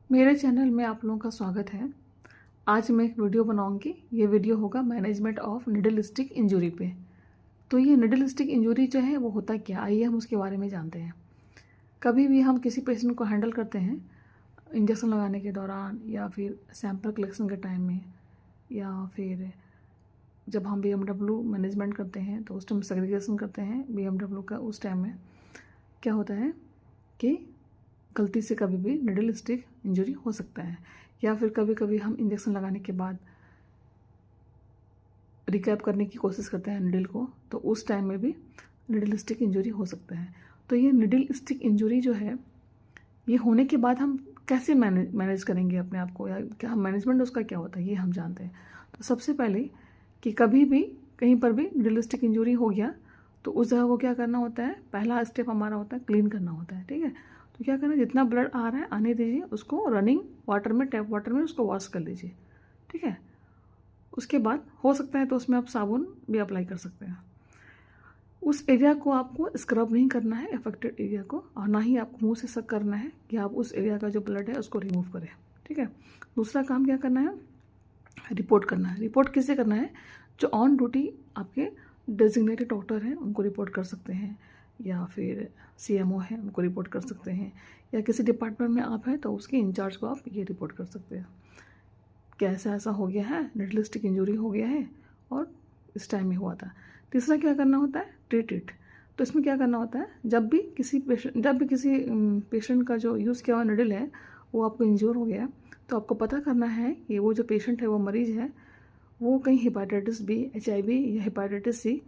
मेरे चैनल में आप लोगों का स्वागत है। आज मैं एक वीडियो बनाऊंगी। ये वीडियो होगा management of needle stick injury पे। तो ये निडल स्टिक इंजरी जो है वो होता क्या, आइए हम उसके बारे में जानते हैं। कभी भी हम किसी पेशेंट को हैंडल करते हैं इंजेक्शन लगाने के दौरान, या फिर सैंपल कलेक्शन के टाइम में, या फिर जब हम BMW मैनेजमेंट करते हैं तो उस टाइम सेग्रीगेशन करते हैं BMW का। उस टाइम में क्या होता है कि गलती से कभी भी निडल स्टिक इंजरी हो सकता है, या फिर कभी कभी हम इंजेक्शन लगाने के बाद रिकैप करने की कोशिश करते हैं निडल को, तो उस टाइम में भी निडल स्टिक इंजरी हो सकता है। तो ये निडल स्टिक इंजरी जो है, ये होने के बाद हम कैसे मैनेज करेंगे अपने आप को, या क्या मैनेजमेंट उसका क्या होता है, ये हम जानते हैं। तो सबसे पहले कि कभी भी कहीं पर भी निडल स्टिक इंजरी हो गया तो उस जगह को क्या करना होता है, पहला स्टेप हमारा होता है क्लीन करना होता है। ठीक है, तो क्या करना है, जितना ब्लड आ रहा है आने दीजिए, उसको रनिंग वाटर में, टैप वाटर में उसको वॉश कर लीजिए। ठीक है, उसके बाद हो सकता है तो उसमें आप साबुन भी अप्लाई कर सकते हैं। उस एरिया को आपको स्क्रब नहीं करना है, अफेक्टेड एरिया को, और ना ही आपको मुंह से सक करना है कि आप उस एरिया का जो ब्लड है उसको रिमूव करें। ठीक है, दूसरा काम क्या करना है, रिपोर्ट करना है। रिपोर्ट किसे करना है, जो ऑन ड्यूटी आपके डेजिग्नेटेड डॉक्टर हैं उनको रिपोर्ट कर सकते हैं, या फिर CMO है उनको रिपोर्ट कर सकते हैं, या किसी डिपार्टमेंट में आप हैं तो उसके इंचार्ज को आप ये रिपोर्ट कर सकते हैं कि ऐसा ऐसा हो गया है, निडल स्टिक इंजरी हो गया है और इस टाइम में हुआ था। तीसरा क्या करना होता है, ट्रीट इट। तो इसमें क्या करना होता है, जब भी किसी पेशेंट का जो यूज़ किया हुआ निडल है वो आपको इंजोर हो गया, तो आपको पता करना है कि वो जो पेशेंट है, वो मरीज़ है, वो कहीं हेपेटाइटिस B, HIV या हेपेटाइटिस C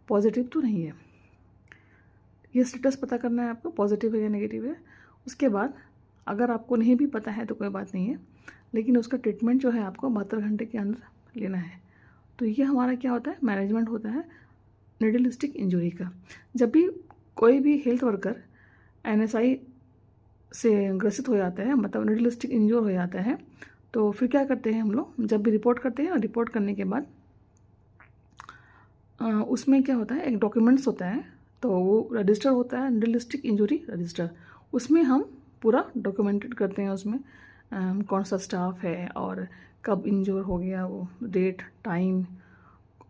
पॉजिटिव तो नहीं है। ये स्टेटस पता करना है आपको, पॉजिटिव है या नेगेटिव है। उसके बाद अगर आपको नहीं भी पता है तो कोई बात नहीं है, लेकिन उसका ट्रीटमेंट जो है आपको 72 घंटे के अंदर लेना है। तो ये हमारा क्या होता है, मैनेजमेंट होता है निडल स्टिक इंजरी का। जब भी कोई भी हेल्थ वर्कर NSI से ग्रसित हो जाता है, मतलब निडल स्टिक इंजर हो जाता है, तो फिर क्या करते हैं हम लोग, जब भी रिपोर्ट करते हैं, रिपोर्ट करने के बाद उसमें क्या होता है, एक डॉक्यूमेंट्स होता है, तो वो रजिस्टर होता है, निडल स्टिक इंजरी रजिस्टर। उसमें हम पूरा डॉक्यूमेंटेड करते हैं, उसमें कौन सा स्टाफ है और कब इंजर हो गया, वो डेट, टाइम,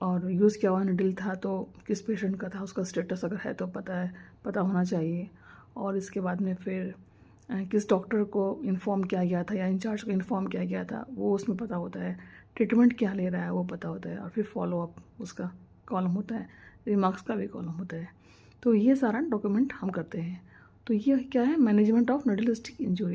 और यूज़ किया हुआ निडल था तो किस पेशेंट का था, उसका स्टेटस अगर है तो पता होना चाहिए। और इसके बाद में फिर किस डॉक्टर को इन्फॉर्म किया गया था या इंचार्ज को इन्फॉर्म किया गया था, वो उसमें पता होता है। ट्रीटमेंट क्या ले रहा है वो पता होता है, और फिर फॉलोअप उसका कॉलम होता है, रिमार्क्स का भी कॉलम होता है। तो ये सारा डॉक्यूमेंट हम करते हैं। तो ये क्या है, management of needle stick injury.